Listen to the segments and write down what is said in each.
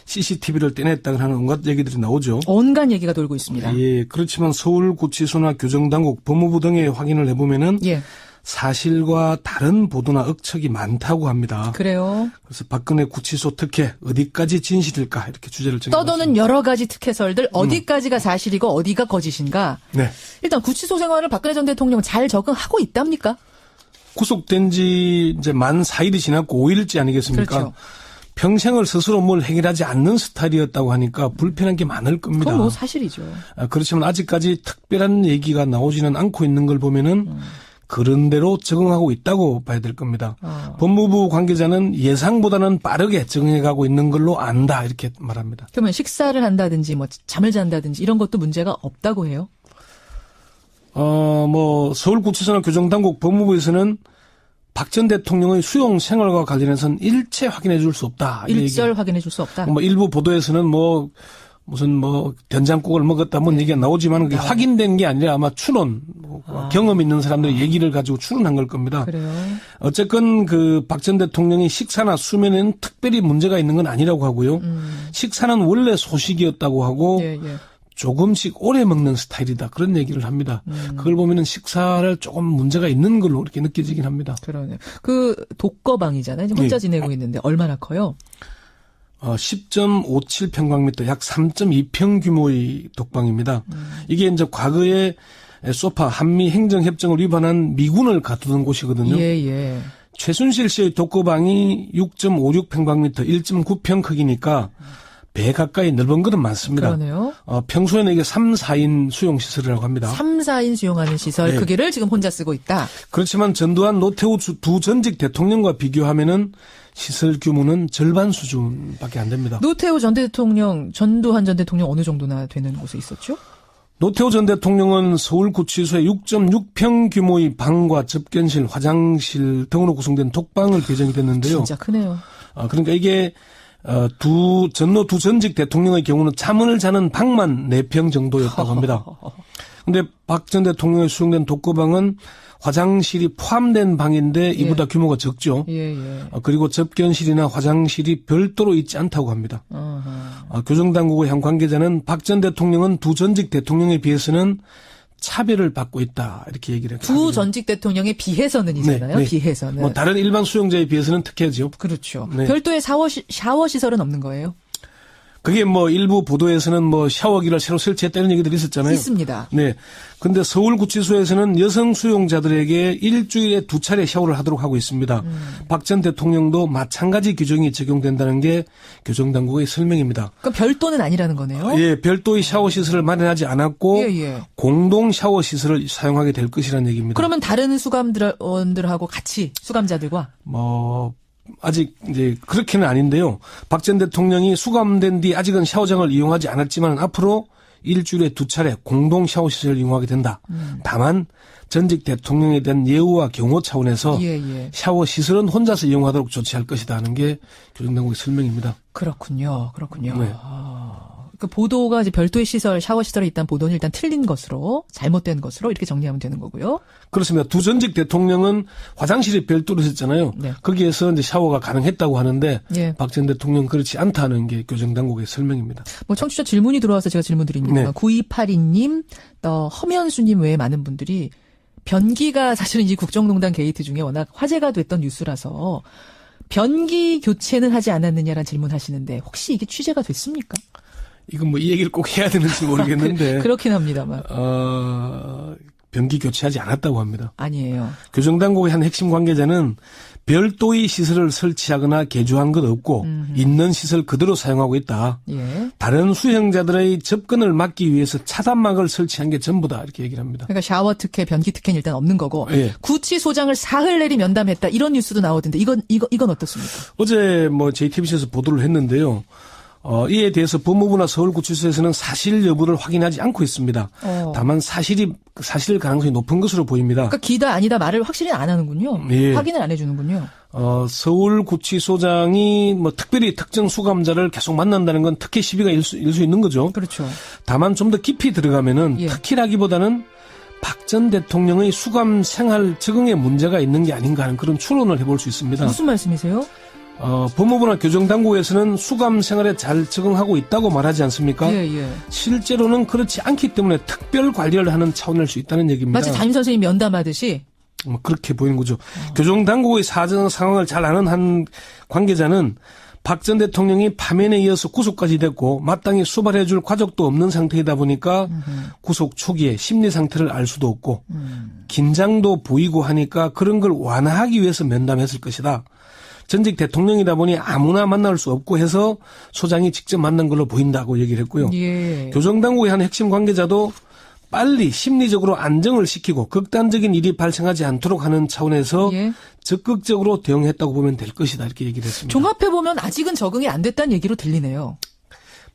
CCTV를 떼냈다고 하는 온갖 얘기들이 나오죠. 온갖 얘기가 돌고 있습니다. 예, 그렇지만 서울구치소나 교정당국, 법무부 등에 확인을 해보면은 예. 사실과 다른 보도나 억측이 많다고 합니다. 그래요. 그래서 박근혜 구치소 특혜 어디까지 진실일까 이렇게 주제를 정해봤습니다. 떠도는 여러 가지 특혜설들 어디까지가 사실이고 어디가 거짓인가. 네. 일단 구치소 생활을 박근혜 전 대통령 잘 적응하고 있답니까? 구속된 지 이제 만 4일이 지났고 5일째 아니겠습니까? 그렇죠. 평생을 스스로 뭘 해결하지 않는 스타일이었다고 하니까 불편한 게 많을 겁니다. 그건 뭐 사실이죠. 그렇지만 아직까지 특별한 얘기가 나오지는 않고 있는 걸 보면은 그런 대로 적응하고 있다고 봐야 될 겁니다. 법무부 관계자는 예상보다는 빠르게 적응해가고 있는 걸로 안다 이렇게 말합니다. 그러면 식사를 한다든지 뭐 잠을 잔다든지 이런 것도 문제가 없다고 해요? 뭐 서울구치소나 교정당국 법무부에서는 박 전 대통령의 수용 생활과 관련해서는 일체 확인해 줄 수 없다. 일절 확인해 줄 수 없다. 뭐 일부 보도에서는 뭐 무슨 뭐 된장국을 먹었다 뭐 얘기가 나오지만 그게 확인된 게 아니라 아마 추론, 경험 있는 사람들의 얘기를 가지고 추론한 걸 겁니다. 그래요. 어쨌건 그 박 전 대통령이 식사나 수면에는 특별히 문제가 있는 건 아니라고 하고요. 식사는 원래 소식이었다고 하고 예, 예. 조금씩 오래 먹는 스타일이다. 그런 얘기를 합니다. 그걸 보면은 식사를 조금 문제가 있는 걸로 이렇게 느껴지긴 합니다. 그러네요. 그 독거방이잖아요. 혼자 네. 지내고 있는데 얼마나 커요? 10.57평방미터 약 3.2평 규모의 독방입니다. 이게 이제 과거에 소파 한미 행정협정을 위반한 미군을 가두던 곳이거든요. 예, 예. 최순실 씨의 독거방이 6.56평방미터 1.9평 크기니까 배 가까이 넓은 것은 많습니다. 그러네요. 평소에는 이게 3, 4인 수용시설이라고 합니다. 3, 4인 수용하는 시설 네. 크기를 지금 혼자 쓰고 있다. 그렇지만 전두환 노태우 두 전직 대통령과 비교하면은 시설 규모는 절반 수준밖에 안 됩니다. 노태우 전 대통령, 전두환 전 대통령 어느 정도나 되는 곳에 있었죠? 노태우 전 대통령은 서울구치소에 6.6평 규모의 방과 접견실, 화장실 등으로 구성된 독방을 배정이 됐는데요. 진짜 크네요. 그러니까 이게 전노 두 전직 대통령의 경우는 잠을 자는 방만 4평 정도였다고 합니다. 근데 박 전 대통령의 수용된 독거방은 화장실이 포함된 방인데 이보다 규모가 적죠. 예, 예. 그리고 접견실이나 화장실이 별도로 있지 않다고 합니다. 교정당국의 한 관계자는 박 전 대통령은 두 전직 대통령에 비해서는 차별을 받고 있다 이렇게 얘기를 했습니다. 두 전직 대통령에 비해서는이잖아요. 네. 비해서는. 뭐 다른 일반 수용자에 비해서는 특혜죠. 그렇죠. 네. 별도의 샤워 시설은 없는 거예요? 그게 뭐 일부 보도에서는 뭐 샤워기를 새로 설치했다는 얘기들이 있었잖아요. 있습니다. 네. 근데 서울구치소에서는 여성 수용자들에게 일주일에 2차례 샤워를 하도록 하고 있습니다. 박 전 대통령도 마찬가지 규정이 적용된다는 게 교정당국의 설명입니다. 그럼 별도는 아니라는 거네요? 예, 별도의 샤워 시설을 마련하지 않았고 예, 예. 공동 샤워 시설을 사용하게 될 것이라는 얘기입니다. 그러면 다른 수감원들하고 같이 수감자들과 아직 이제 그렇게는 아닌데요. 박 전 대통령이 수감된 뒤 아직은 샤워장을 이용하지 않았지만 앞으로 일주일에 2차례 공동 샤워 시설을 이용하게 된다. 다만 전직 대통령에 대한 예우와 경호 차원에서 예, 예. 샤워 시설은 혼자서 이용하도록 조치할 것이다 하는 게 교정당국의 설명입니다. 그렇군요. 네. 그 보도가 이제 별도의 시설, 샤워 시설에 있다는 보도는 일단 틀린 것으로, 잘못된 것으로 이렇게 정리하면 되는 거고요. 그렇습니다. 두 전직 대통령은 화장실이 별도로 있었잖아요. 네. 거기에서 이제 샤워가 가능했다고 하는데 예. 박 전 대통령 그렇지 않다는 게 교정당국의 설명입니다. 뭐 청취자 질문이 들어와서 제가 질문 드립니다. 네. 9282님, 또 허면수님 외에 많은 분들이 변기가 사실은 이 국정농단 게이트 중에 워낙 화제가 됐던 뉴스라서 변기 교체는 하지 않았느냐라는 질문하시는데 혹시 이게 취재가 됐습니까? 이건 뭐 이 얘기를 꼭 해야 되는지 모르겠는데. 그렇긴 합니다만. 변기 교체하지 않았다고 합니다. 아니에요. 교정당국의 한 핵심 관계자는 별도의 시설을 설치하거나 개조한 것 없고 있는 시설 그대로 사용하고 있다. 예. 다른 수용자들의 접근을 막기 위해서 차단막을 설치한 게 전부다 이렇게 얘기를 합니다. 그러니까 샤워 특혜, 변기 특혜는 일단 없는 거고 예. 구치소장을 사흘 내리 면담했다 이런 뉴스도 나오던데 이건 어떻습니까? 어제 뭐 JTBC에서 보도를 했는데요. 이에 대해서 법무부나 서울구치소에서는 사실 여부를 확인하지 않고 있습니다. 다만 사실 가능성이 높은 것으로 보입니다. 그러니까 기다 아니다 말을 확실히 안 하는군요. 예. 확인을 안 해주는군요. 서울구치소장이 뭐 특별히 특정 수감자를 계속 만난다는 건 특혜 시비가 일 수 있는 거죠. 그렇죠. 다만 좀 더 깊이 들어가면은 예. 특혜라기보다는 박 전 대통령의 수감 생활 적응에 문제가 있는 게 아닌가 하는 그런 추론을 해볼 수 있습니다. 무슨 말씀이세요? 법무부나 교정당국에서는 수감 생활에 잘 적응하고 있다고 말하지 않습니까? 예, 예. 실제로는 그렇지 않기 때문에 특별 관리를 하는 차원일 수 있다는 얘기입니다. 마치 담임 선생님 면담하듯이. 그렇게 보이는 거죠. 교정당국의 사정 상황을 잘 아는 한 관계자는 박 전 대통령이 파면에 이어서 구속까지 됐고 마땅히 수발해줄 과정도 없는 상태이다 보니까 구속 초기에 심리 상태를 알 수도 없고 긴장도 보이고 하니까 그런 걸 완화하기 위해서 면담했을 것이다. 전직 대통령이다 보니 아무나 만날 수 없고 해서 소장이 직접 만난 걸로 보인다고 얘기를 했고요. 예. 교정당국의 한 핵심 관계자도 빨리 심리적으로 안정을 시키고 극단적인 일이 발생하지 않도록 하는 차원에서 예. 적극적으로 대응했다고 보면 될 것이다 이렇게 얘기를 했습니다. 종합해보면 아직은 적응이 안 됐다는 얘기로 들리네요.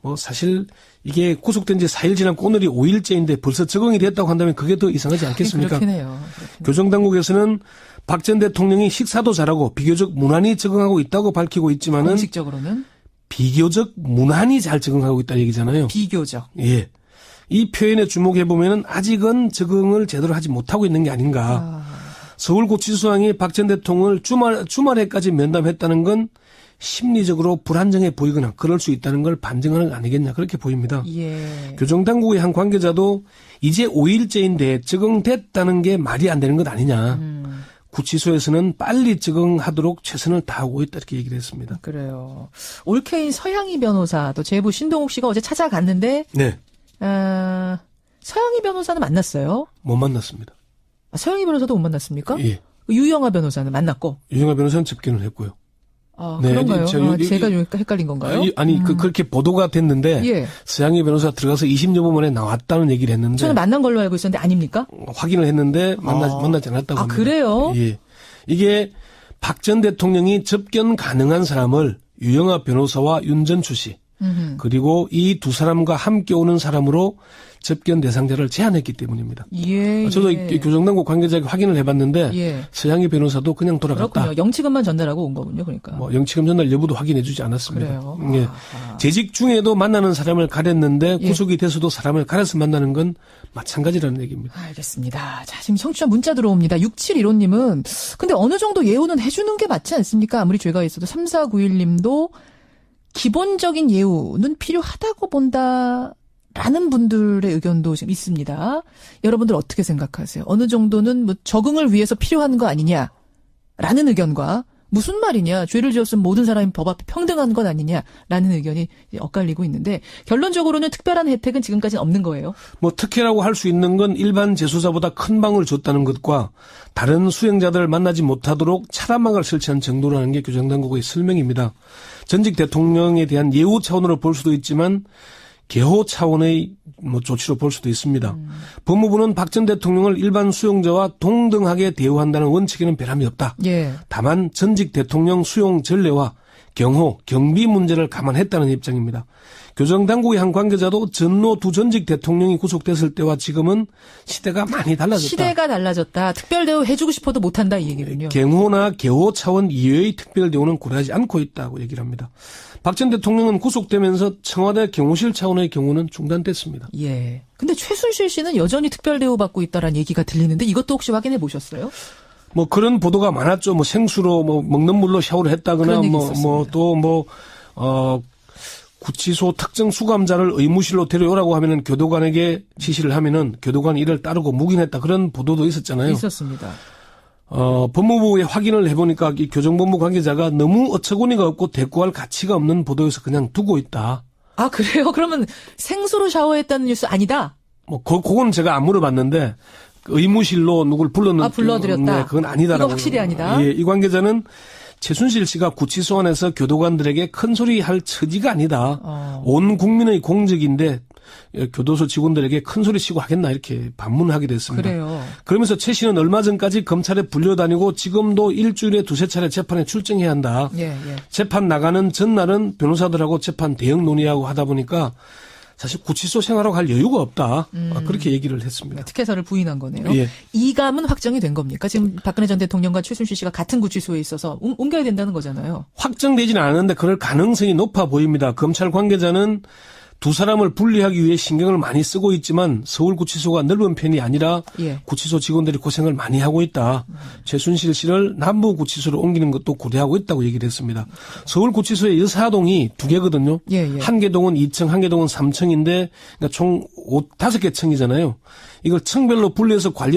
뭐 사실 이게 구속된 지 4일 지났고 오늘이 5일째인데 벌써 적응이 됐다고 한다면 그게 더 이상하지 않겠습니까? 그렇긴 해요. 교정당국에서는 박 전 대통령이 식사도 잘하고 비교적 무난히 적응하고 있다고 밝히고 있지만은 공식적으로는 비교적 무난히 잘 적응하고 있다는 얘기잖아요. 비교적. 예. 이 표현에 주목해 보면은 아직은 적응을 제대로 하지 못하고 있는 게 아닌가. 서울구치소장이 박 전 대통령을 주말에까지 면담했다는 건 심리적으로 불안정해 보이거나 그럴 수 있다는 걸 반증하는 거 아니겠냐 그렇게 보입니다. 예. 교정당국의 한 관계자도 이제 5일째인데 적응됐다는 게 말이 안 되는 것 아니냐. 구치소에서는 빨리 적응하도록 최선을 다하고 있다 이렇게 얘기를 했습니다. 그래요. 올케인 서양희 변호사도 제보 신동욱 씨가 어제 찾아갔는데 네. 서양희 변호사는 만났어요? 못 만났습니다. 서양희 변호사도 못 만났습니까? 예. 유영아 변호사는 만났고. 유영아 변호사는 접견을 했고요. 네, 그런가요? 제가 좀 헷갈린 건가요? 그렇게 보도가 됐는데 예. 서양희 변호사 들어가서 20여 분 만에 나왔다는 얘기를 했는데 저는 만난 걸로 알고 있었는데 아닙니까? 확인을 했는데 만나지 않았다고 합니다. 그래요? 예. 이게 박 전 대통령이 접견 가능한 사람을 유영아 변호사와 윤전추 씨 그리고 이 두 사람과 함께 오는 사람으로 접견 대상자를 제한했기 때문입니다. 예. 저도 교정당국 관계자에게 확인을 해봤는데 예. 서양희 변호사도 그냥 돌아갔다. 그렇군요. 영치금만 전달하고 온 거군요. 그러니까. 뭐 영치금 전달 여부도 확인해주지 않았습니다. 그래요. 예. 재직 중에도 만나는 사람을 가렸는데 예. 구속이 돼서도 사람을 가려서 만나는 건 마찬가지라는 얘기입니다. 알겠습니다. 자, 지금 청취자 문자 들어옵니다. 6715님은 근데 어느 정도 예우는 해주는 게 맞지 않습니까? 아무리 죄가 있어도 3491님도 기본적인 예우는 필요하다고 본다라는 분들의 의견도 지금 있습니다. 여러분들 어떻게 생각하세요? 어느 정도는 뭐 적응을 위해서 필요한 거 아니냐라는 의견과 무슨 말이냐, 죄를 지었으면 모든 사람이 법 앞에 평등한 건 아니냐라는 의견이 엇갈리고 있는데 결론적으로는 특별한 혜택은 지금까지는 없는 거예요. 뭐 특혜라고 할 수 있는 건 일반 재수자보다 큰 방을 줬다는 것과 다른 수행자들을 만나지 못하도록 차단막을 설치한 정도라는 게 교정당국의 설명입니다. 전직 대통령에 대한 예우 차원으로 볼 수도 있지만 개호 차원의 조치로 볼 수도 있습니다. 법무부는 박 전 대통령을 일반 수용자와 동등하게 대우한다는 원칙에는 변함이 없다. 예. 다만 전직 대통령 수용 전례와 경호, 경비 문제를 감안했다는 입장입니다. 교정당국의 한 관계자도 전노 두 전직 대통령이 구속됐을 때와 지금은 시대가 많이 달라졌다. 시대가 달라졌다. 특별 대우 해주고 싶어도 못한다 이 얘기군요. 경호나 개호 차원 이외의 특별 대우는 고려하지 않고 있다고 얘기를 합니다. 박 전 대통령은 구속되면서 청와대 경호실 차원의 경우는 중단됐습니다. 예. 근데 최순실 씨는 여전히 특별 대우 받고 있다라는 얘기가 들리는데 이것도 혹시 확인해 보셨어요? 뭐 그런 보도가 많았죠. 뭐 생수로 먹는 물로 샤워를 했다거나 구치소 특정 수감자를 의무실로 데려오라고 하면은 교도관에게 지시를 하면은 교도관이 이를 따르고 묵인했다. 그런 보도도 있었잖아요. 있었습니다. 법무부에 확인을 해보니까 이 교정본부 관계자가 너무 어처구니가 없고 대꾸할 가치가 없는 보도에서 그냥 두고 있다. 아, 그래요? 그러면 생수로 샤워했다는 뉴스 아니다? 그건 제가 안 물어봤는데, 의무실로 누굴 불렀는지. 불러들였다. 네, 그건 아니다라고. 이거 확실히 아니다? 예, 이 관계자는 최순실 씨가 구치소 안에서 교도관들에게 큰 소리 할 처지가 아니다. 온 국민의 공적인데, 교도소 직원들에게 큰 소리 치고 하겠나 이렇게 반문하게 됐습니다. 그래요. 그러면서 최 씨는 얼마 전까지 검찰에 불려다니고 지금도 일주일에 2-3차례 재판에 출정해야 한다. 예. 재판 나가는 전날은 변호사들하고 재판 대응 논의하고 하다 보니까 사실 구치소 생활하고 할 여유가 없다. 그렇게 얘기를 했습니다. 특혜서를 부인한 거네요. 예. 이감은 확정이 된 겁니까? 지금 박근혜 전 대통령과 최순실 씨가 같은 구치소에 있어서 옮겨야 된다는 거잖아요. 확정되지는 않았는데 그럴 가능성이 높아 보입니다. 검찰 관계자는 두 사람을 분리하기 위해 신경을 많이 쓰고 있지만 서울구치소가 넓은 편이 아니라 예. 구치소 직원들이 고생을 많이 하고 있다. 최순실 씨를 남부구치소로 옮기는 것도 고려하고 있다고 얘기를 했습니다. 서울구치소의 여사동이 두 개거든요. 예. 한 개 동은 2층, 한 개 동은 3층인데 그러니까 총 5개 층이잖아요. 이걸 층별로 분리해서 관리